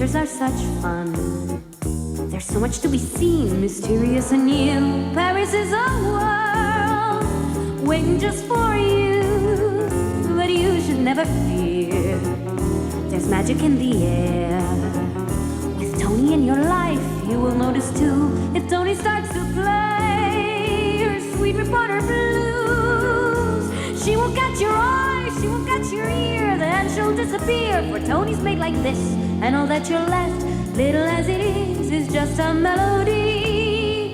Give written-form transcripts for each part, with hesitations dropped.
Adventures are such fun. There's so much to be seen, mysterious and new. Paris is a world waiting just for you. But you should never fear. There's magic in the air. With Tony in your life, you will notice too. If Tony starts to play her sweet reporter blues, she will catch your eye, she will catch your ear, then she'll disappear. For Tony's made like this, and all that you're left, little as it is just a melody.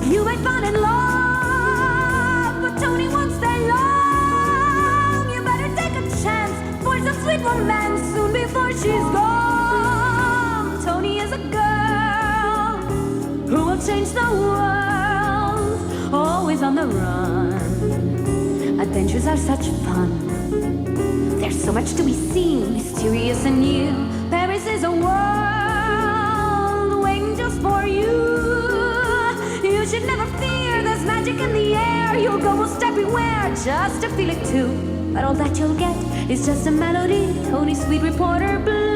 You might fall in love, but Tony won't stay long. You better take a chance for some sweet romance soon before she's gone. Tony is a girl who will change the world, always on the run. Adventures are such fun. There's so much to be seen, mysterious and new. Paris is a world waiting just for you. You should never fear, there's magic in the air. You'll go most everywhere just to feel it too. But all that you'll get is just a melody. Tony's sweet reporter blues.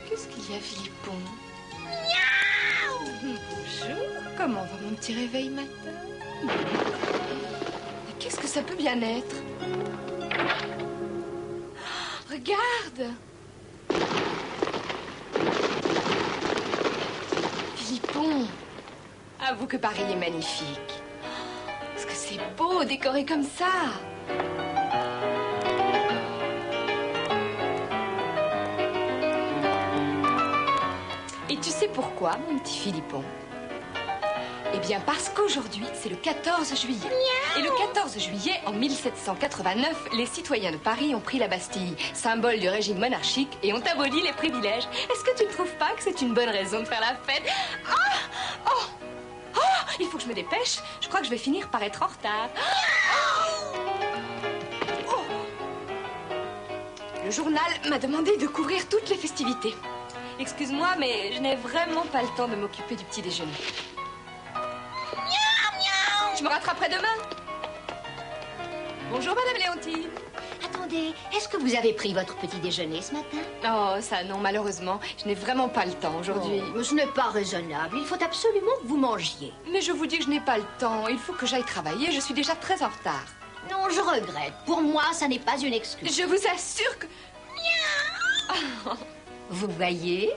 Qu'est-ce qu'il y a, Philippon? Bonjour, comment va mon petit réveil matin? Qu'est-ce que ça peut bien être? Regarde! Philippon, avoue que Paris est magnifique. Est-ce que c'est beau, décoré comme ça? Et tu sais pourquoi, mon petit Philippon? Eh bien, parce qu'aujourd'hui, c'est le 14 juillet. Et le 14 juillet, en 1789, les citoyens de Paris ont pris la Bastille, symbole du régime monarchique, et ont aboli les privilèges. Est-ce que tu ne trouves pas que c'est une bonne raison de faire la fête? Ah! Oh! Oh! Il faut que je me dépêche. Je crois que je vais finir par être en retard. Oh! Le journal m'a demandé de couvrir toutes les festivités. Excuse-moi, mais je n'ai vraiment pas le temps de m'occuper du petit déjeuner. Je me rattraperai demain. Bonjour, Madame Léontine. Attendez, est-ce que vous avez pris votre petit déjeuner ce matin? Oh, ça non, malheureusement. Je n'ai vraiment pas le temps aujourd'hui. Oh, ce n'est pas raisonnable. Il faut absolument que vous mangiez. Mais je vous dis que je n'ai pas le temps. Il faut que j'aille travailler. Je suis déjà très en retard. Non, je regrette. Pour moi, ça n'est pas une excuse. Je vous assure que... Vous voyez?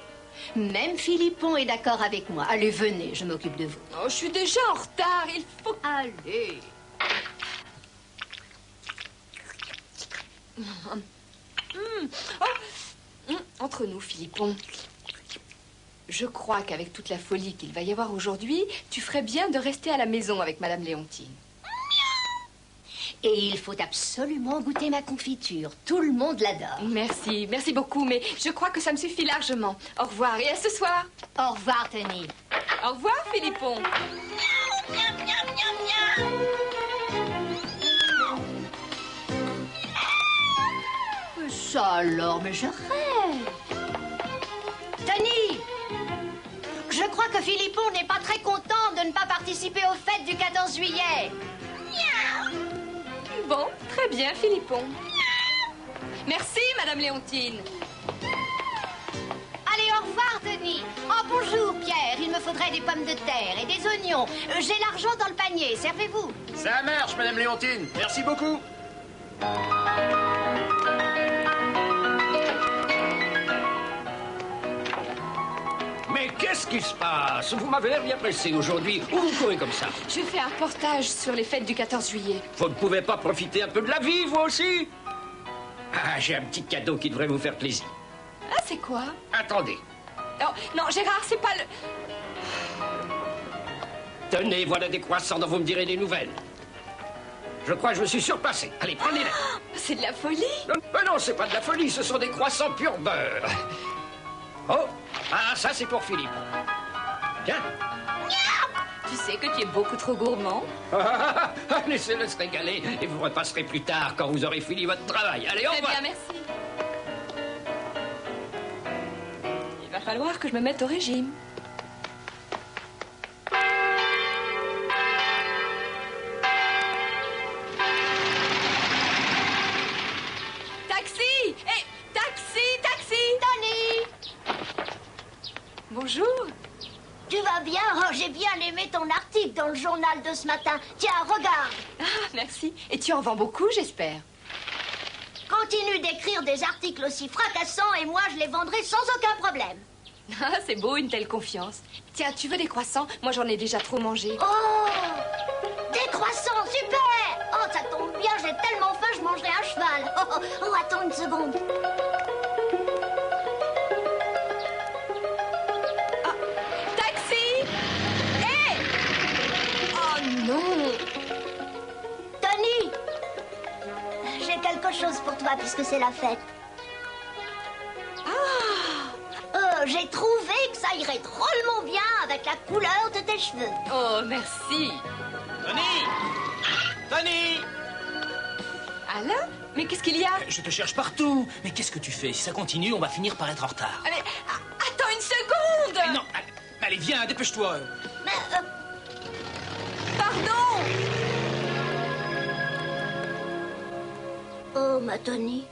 Même Philippon est d'accord avec moi. Allez, venez, je m'occupe de vous. Oh, je suis déjà en retard. Il faut... Allez. Entre nous, Philippon, je crois qu'avec toute la folie qu'il va y avoir aujourd'hui, tu ferais bien de rester à la maison avec Madame Léontine. Et il faut absolument goûter ma confiture. Tout le monde l'adore. Merci, merci beaucoup, mais je crois que ça me suffit largement. Au revoir et à ce soir. Au revoir, Tony. Au revoir, Philippon. Ça alors, mais je rêve. Tony! Je crois que Philippon n'est pas très content de ne pas participer aux fêtes du 14 juillet. Bon, très bien, Philippon. Merci, Madame Léontine. Allez, au revoir, Tony. Oh, bonjour, Pierre. Il me faudrait des pommes de terre et des oignons. J'ai l'argent dans le panier. Servez-vous. Ça marche, Madame Léontine. Merci beaucoup. Mais qu'est-ce qui se passe? Vous m'avez l'air bien pressé aujourd'hui. Où vous courez comme ça? Je fais un reportage sur les fêtes du 14 juillet. Vous ne pouvez pas profiter un peu de la vie, vous aussi? Ah, j'ai un petit cadeau qui devrait vous faire plaisir. Ah, c'est quoi? Attendez. Oh, non, Gérard, c'est pas le... Tenez, voilà des croissants dont vous me direz des nouvelles. Je crois que je me suis surpassé. Allez, prenez-les. C'est de la folie. Non, c'est pas de la folie, ce sont des croissants pur beurre. Oh, ah, ça c'est pour Philippe. Tiens. Tu sais que tu es beaucoup trop gourmand. Laissez-le se régaler et vous repasserez plus tard quand vous aurez fini votre travail. Allez, au Très revoir. bien, merci. Il va falloir que je me mette au régime. Taxi! Hé, taxi! Tony! Bonjour. Tu vas bien? Oh, j'ai bien aimé ton article dans le journal de ce matin. Tiens, regarde. Ah, merci. Et tu en vends beaucoup, j'espère. Continue d'écrire des articles aussi fracassants et moi, je les vendrai sans aucun problème. Ah, c'est beau, une telle confiance. Tiens, tu veux des croissants? Moi, j'en ai déjà trop mangé. Oh! Des croissants, super! Oh, ça tombe bien, j'ai tellement faim, je mangerai un cheval. Oh, attends une seconde. Taxi! Hé! Oh non! Tony! J'ai quelque chose pour toi puisque c'est la fête. J'ai trouvé que ça irait drôlement bien avec la couleur de tes cheveux. Oh, merci. Tony! Alain? Mais qu'est-ce qu'il y a? Je te cherche partout. Mais qu'est-ce que tu fais? Si ça continue, on va finir par être en retard. Allez, attends une seconde! Non, allez, viens, dépêche-toi. Mais, Pardon! oh, ma Tony.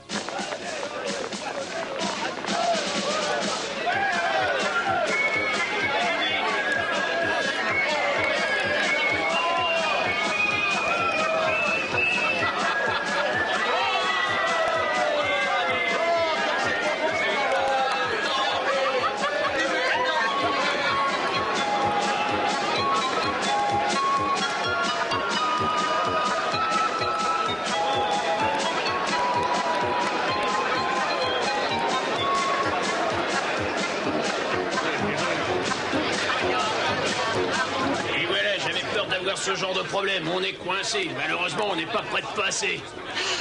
Ce genre de problème, on est coincé. Malheureusement, on n'est pas prêt de passer.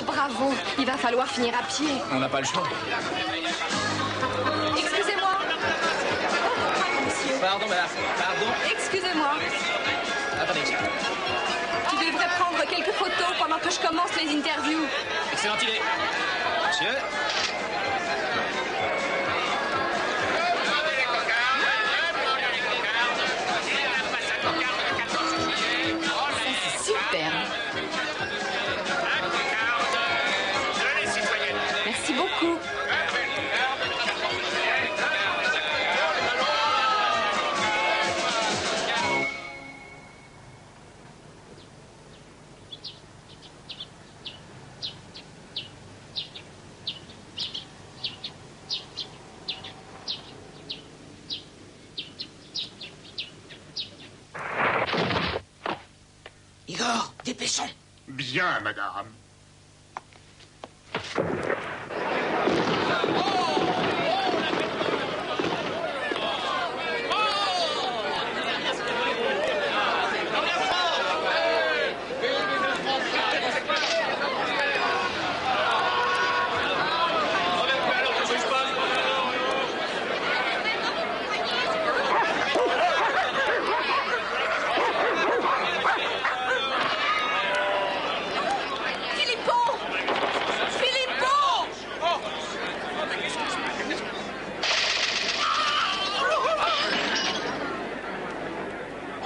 Bravo, il va falloir finir à pied. On n'a pas le choix. Excusez-moi. Oh, monsieur. Pardon, madame. Pardon. Excusez-moi. Attendez. Tu devrais prendre quelques photos pendant que je commence les interviews. Excellente idée. Monsieur? Super. Merci beaucoup. Igor, dépêchons. Bien, madame.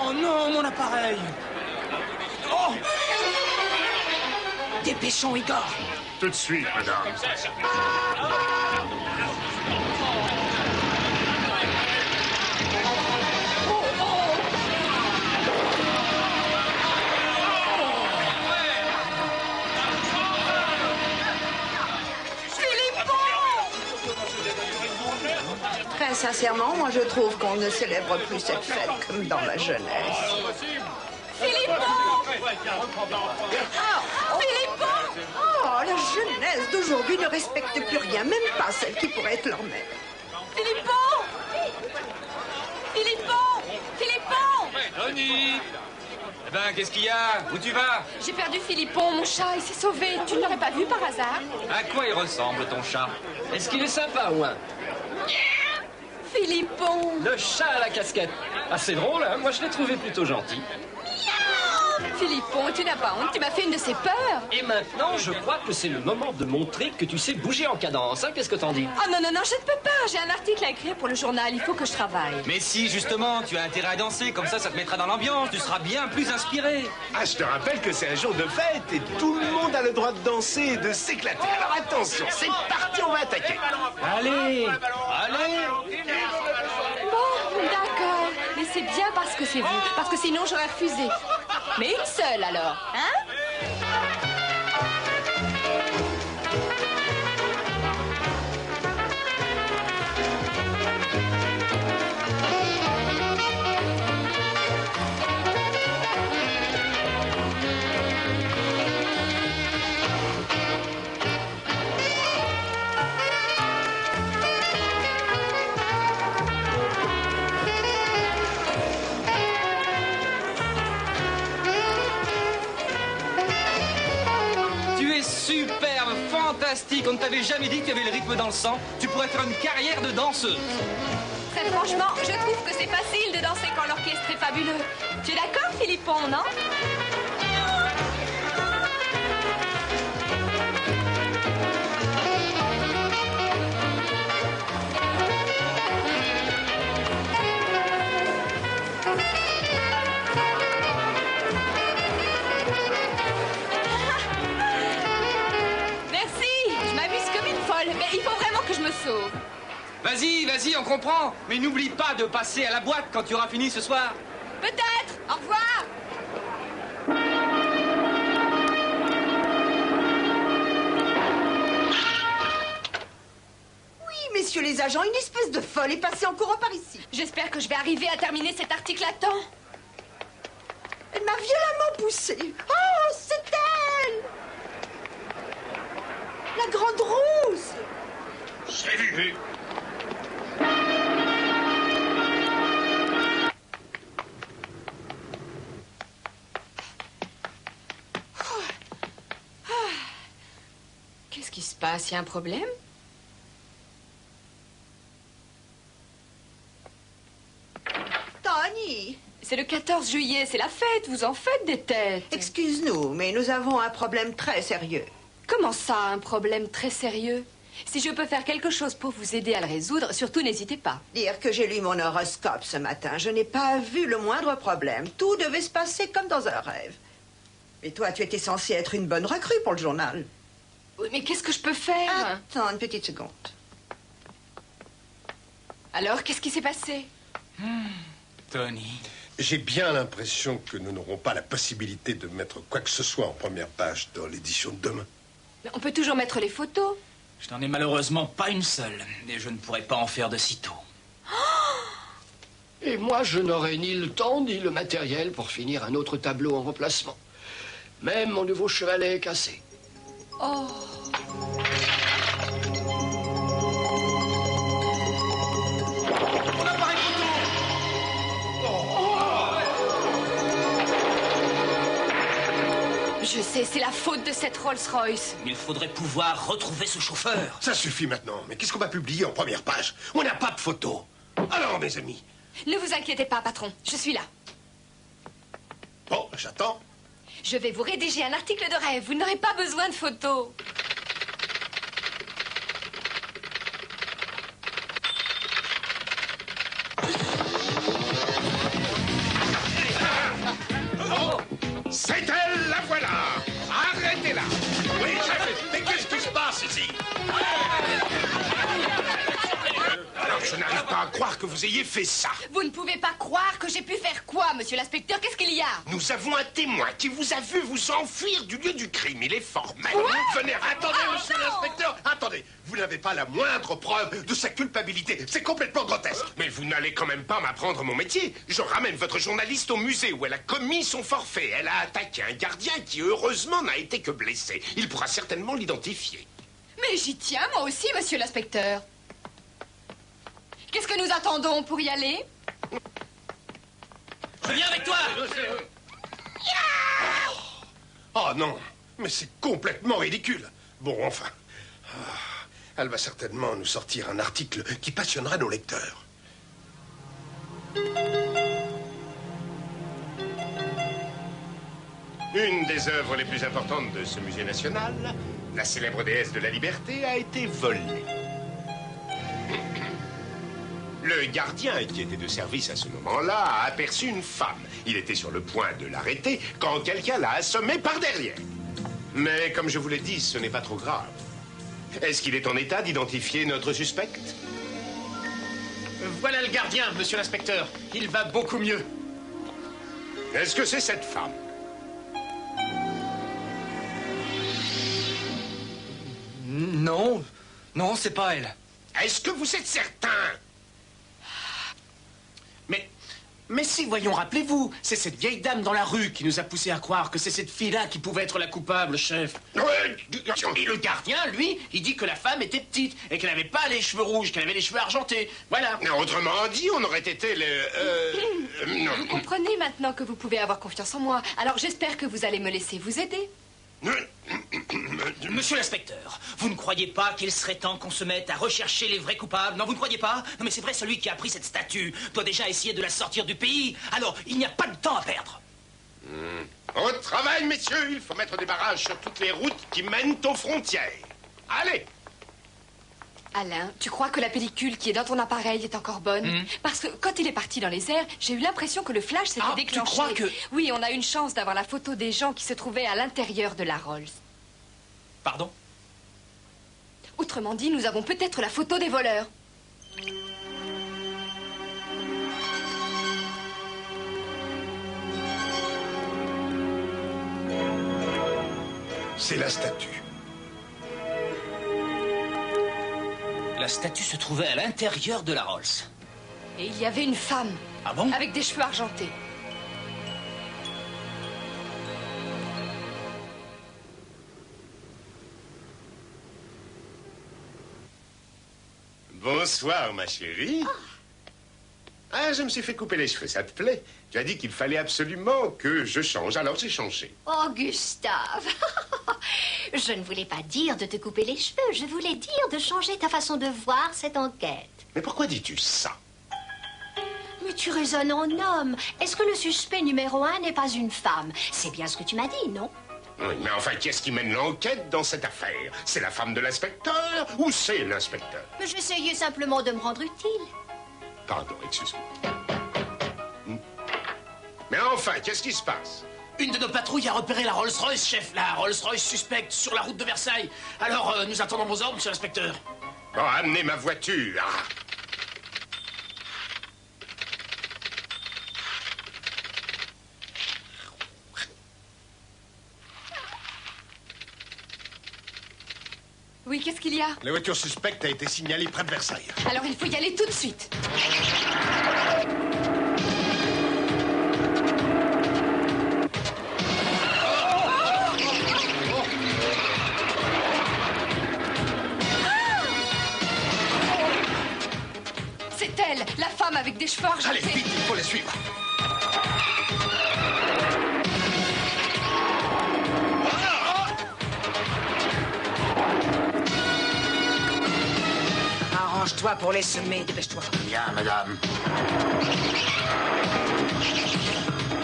Oh non, mon appareil. Oh! Dépêchons, Igor. Tout de suite, madame. Très sincèrement, moi je trouve qu'on ne célèbre plus cette fête comme dans ma jeunesse. Oh, la jeunesse d'aujourd'hui ne respecte plus rien, même pas celle qui pourrait être leur mère. Philippon! Tony! Eh ben, qu'est-ce qu'il y a? Où tu vas? J'ai perdu Philippon, mon chat, il s'est sauvé. Tu ne l'aurais pas vu par hasard? À quoi il ressemble, ton chat? Est-ce qu'il est sympa, ou un? Philippon! Le chat à la casquette. Ah, c'est drôle, hein? Moi, je l'ai trouvé plutôt gentil. Philippon, tu n'as pas honte, tu m'as fait une de ces peurs. Et maintenant, je crois que c'est le moment de montrer que tu sais bouger en cadence, hein? Qu'est-ce que t'en dis? Oh non, non, non, je ne peux pas. J'ai un article à écrire pour le journal, il faut que je travaille. Mais si, justement, tu as intérêt à danser, comme ça te mettra dans l'ambiance, tu seras bien plus inspiré. Ah, je te rappelle que c'est un jour de fête et tout le monde a le droit de danser et de s'éclater. Alors attention, c'est parti, on va attaquer. Allez! Bon, d'accord. Mais c'est bien parce que c'est vous, parce que sinon j'aurais refusé. Mais une seule alors, hein? Superbe, fantastique. On ne t'avait jamais dit que tu avais le rythme dans le sang. Tu pourrais faire une carrière de danseuse. Très franchement, je trouve que c'est facile de danser quand l'orchestre est fabuleux. Tu es d'accord, Philippon, non? Mais il faut vraiment que je me sauve. Vas-y, vas-y, on comprend. Mais n'oublie pas de passer à la boîte quand tu auras fini ce soir. Peut-être. Au revoir. Oui, messieurs les agents, une espèce de folle est passée en courant par ici. J'espère que je vais arriver à terminer cet article à temps. Elle m'a violemment poussée. Oh, c'est elle! La grande rousse! J'ai vu. Qu'est-ce qui se passe? Il y a un problème? Tony! C'est le 14 juillet, c'est la fête, vous en faites des têtes. Excuse-nous, mais nous avons un problème très sérieux. Comment ça, un problème très sérieux? Si je peux faire quelque chose pour vous aider à le résoudre, surtout n'hésitez pas. Dire que j'ai lu mon horoscope ce matin, je n'ai pas vu le moindre problème. Tout devait se passer comme dans un rêve. Et toi, tu étais censée être une bonne recrue pour le journal. Oui, mais qu'est-ce que je peux faire? Attends une petite seconde. Alors, qu'est-ce qui s'est passé? Tony. J'ai bien l'impression que nous n'aurons pas la possibilité de mettre quoi que ce soit en première page dans l'édition de demain. Mais on peut toujours mettre les photos. Je n'en ai malheureusement pas une seule, et je ne pourrais pas en faire de sitôt. Et moi, je n'aurai ni le temps ni le matériel pour finir un autre tableau en remplacement. Même mon nouveau chevalet est cassé. Oh. Mon appareil photo! Je sais, c'est la faute de cette Rolls-Royce. Il faudrait pouvoir retrouver ce chauffeur. Ça suffit maintenant. Mais qu'est-ce qu'on va publier en première page? On n'a pas de photos. Alors, mes amis. Ne vous inquiétez pas, patron, je suis là. Bon, j'attends. Je vais vous rédiger un article de rêve, vous n'aurez pas besoin de photos. C'est elle, la voilà. Arrêtez-la. Oui, chef, mais qu'est-ce qui se passe ici? Alors, je n'arrive pas à croire que vous ayez fait ça. Vous ne pouvez pas croire que j'ai pu faire quoi, monsieur l'inspecteur? Qu'est-ce qu'il y a? Nous avons un témoin qui vous a vu vous enfuir du lieu du crime. Il est formel. Quoi? Venez, attendez, monsieur l'inspecteur. Attendez, vous n'avez pas la moindre preuve de sa culpabilité. C'est complètement grotesque. Mais vous n'allez quand même pas m'apprendre mon métier. Je ramène votre journaliste au musée où elle a commis son forfait. Elle a attaqué un gardien qui, heureusement, n'a été que blessé. Il pourra certainement l'identifier. Mais j'y tiens, moi aussi, monsieur l'inspecteur. Qu'est-ce que nous attendons pour y aller? Je viens avec toi. Oh non, mais c'est complètement ridicule. Bon, enfin. Elle va certainement nous sortir un article qui passionnera nos lecteurs. Une des œuvres les plus importantes de ce musée national, la célèbre déesse de la liberté, a été volée. Le gardien qui était de service à ce moment-là a aperçu une femme. Il était sur le point de l'arrêter quand quelqu'un l'a assommé par derrière. Mais comme je vous l'ai dit, ce n'est pas trop grave. Est-ce qu'il est en état d'identifier notre suspect? Voilà le gardien, monsieur l'inspecteur. Il va beaucoup mieux. Est-ce que c'est cette femme? Non, non, c'est pas elle. Est-ce que vous êtes certain? Mais si, voyons, rappelez-vous, c'est cette vieille dame dans la rue qui nous a poussé à croire que c'est cette fille-là qui pouvait être la coupable, chef. Et le gardien, lui, il dit que la femme était petite et qu'elle n'avait pas les cheveux rouges, qu'elle avait les cheveux argentés. Voilà. Autrement dit, on aurait été le... Vous comprenez maintenant que vous pouvez avoir confiance en moi. Alors j'espère que vous allez me laisser vous aider. Monsieur l'inspecteur, vous ne croyez pas qu'il serait temps qu'on se mette à rechercher les vrais coupables? Non, vous ne croyez pas? Non, mais c'est vrai, celui qui a pris cette statue doit déjà essayer de la sortir du pays. Alors, il n'y a pas de temps à perdre. Au travail, messieurs, il faut mettre des barrages sur toutes les routes qui mènent aux frontières. Allez! Alain, tu crois que la pellicule qui est dans ton appareil est encore bonne? Parce que quand il est parti dans les airs, j'ai eu l'impression que le flash s'était déclenché. Tu crois que... Oui, on a une chance d'avoir la photo des gens qui se trouvaient à l'intérieur de la Rolls. Pardon? Autrement dit, nous avons peut-être la photo des voleurs. C'est la statue. La statue se trouvait à l'intérieur de la Rolls. Et il y avait une femme. Ah bon? Avec des cheveux argentés. Bonsoir, ma chérie. Ah, je me suis fait couper les cheveux, ça te plaît? Tu as dit qu'il fallait absolument que je change, alors j'ai changé. Oh, Gustave. Je ne voulais pas dire de te couper les cheveux. Je voulais dire de changer ta façon de voir cette enquête. Mais pourquoi dis-tu ça? Mais tu raisonnes en homme. Est-ce que le suspect numéro 1 n'est pas une femme? C'est bien ce que tu m'as dit, non? Oui, mais enfin, qui est-ce qui mène l'enquête dans cette affaire? C'est la femme de l'inspecteur ou c'est l'inspecteur? J'essayais simplement de me rendre utile. Pardon, excuse-moi. Mais enfin, qu'est-ce qui se passe? Une de nos patrouilles a repéré la Rolls-Royce, chef. La Rolls-Royce suspecte sur la route de Versailles. Alors, nous attendons vos ordres, monsieur l'inspecteur. Bon, amenez ma voiture. Ah. Oui, qu'est-ce qu'il y a? La voiture suspecte a été signalée près de Versailles. Alors il faut y aller tout de suite. C'est elle, la femme avec des cheveux argentés. Allez, vite, il faut la suivre. Arrange-toi pour les semer, dépêche-toi. Bien, madame.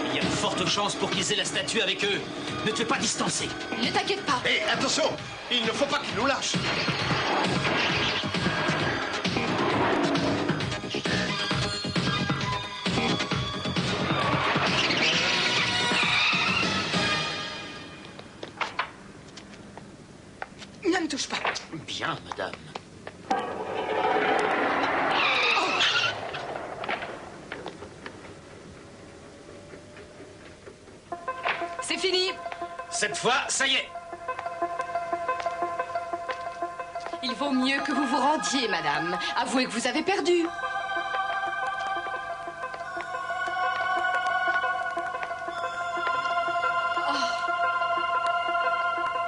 Il y a de fortes chances pour qu'ils aient la statue avec eux. Ne te fais pas distancer. Ne t'inquiète pas. Hé, attention! Il ne faut pas qu'ils nous lâchent. Ne me touche pas. Bien, madame. C'est fini. Cette fois, ça y est. Il vaut mieux que vous vous rendiez, madame. Avouez que vous avez perdu.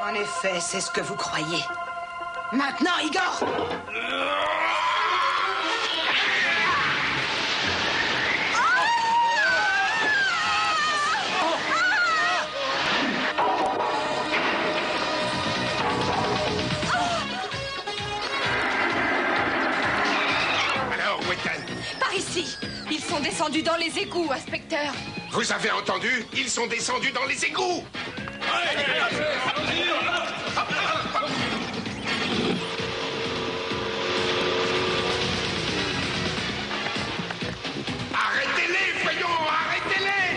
En effet, c'est ce que vous croyez. Maintenant, Igor! descendus dans les égouts, inspecteur. Vous avez entendu? Ils sont descendus dans les égouts. Arrêtez-les, voyons, arrêtez-les!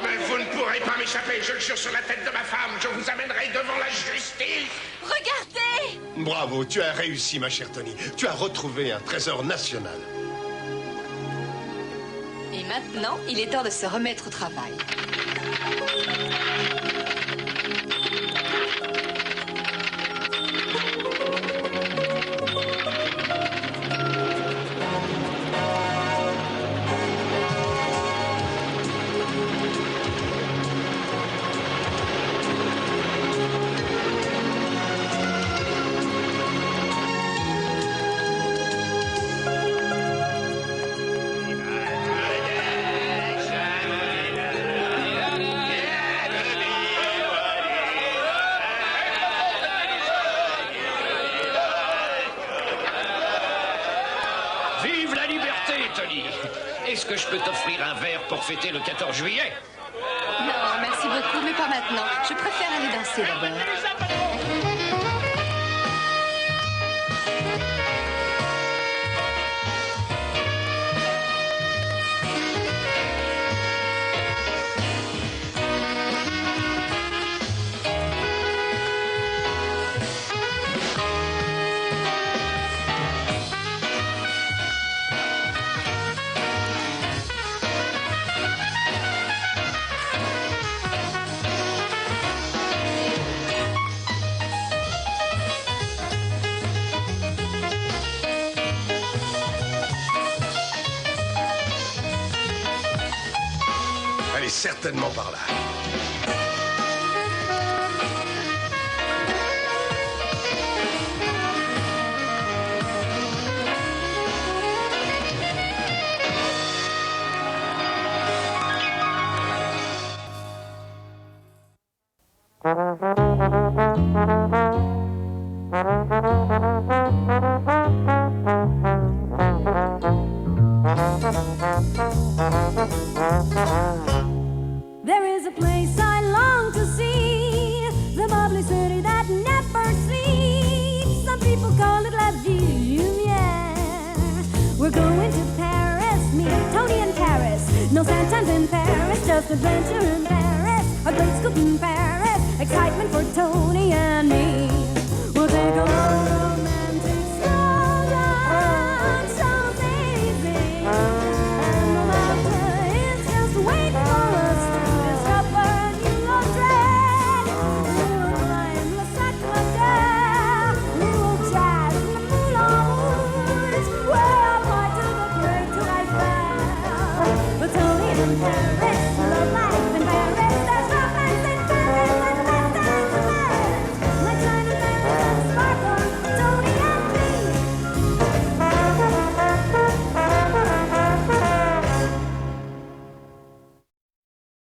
Mais vous ne pourrez pas m'échapper, je le jure sur la tête de ma femme. Je vous amènerai devant la justice. Regardez! Bravo, tu as réussi, ma chère Tony. Tu as retrouvé un trésor national. Et maintenant, il est temps de se remettre au travail. Vive la liberté, Tony! Est-ce que je peux t'offrir un verre pour fêter le 14 juillet? Non, merci beaucoup, mais pas maintenant. Je préfère aller danser d'abord. Elle est certainement par là. There is a place I long to see, the bubbly city that never sleeps. Some people call it La Lumière. We're going to Paris, me, Tony in Paris. No Santans in Paris, just adventure in Paris. A great scoop in Paris, excitement for Tony and me. We'll take a romantic stroll down Champs-Élysées. And the laughter is just waiting for us to discover new love dread. We'll climb the Sacre d'Or, we'll jazz in the Moulin Rouge, way up high to the Great Eiffel. But Tony in Paris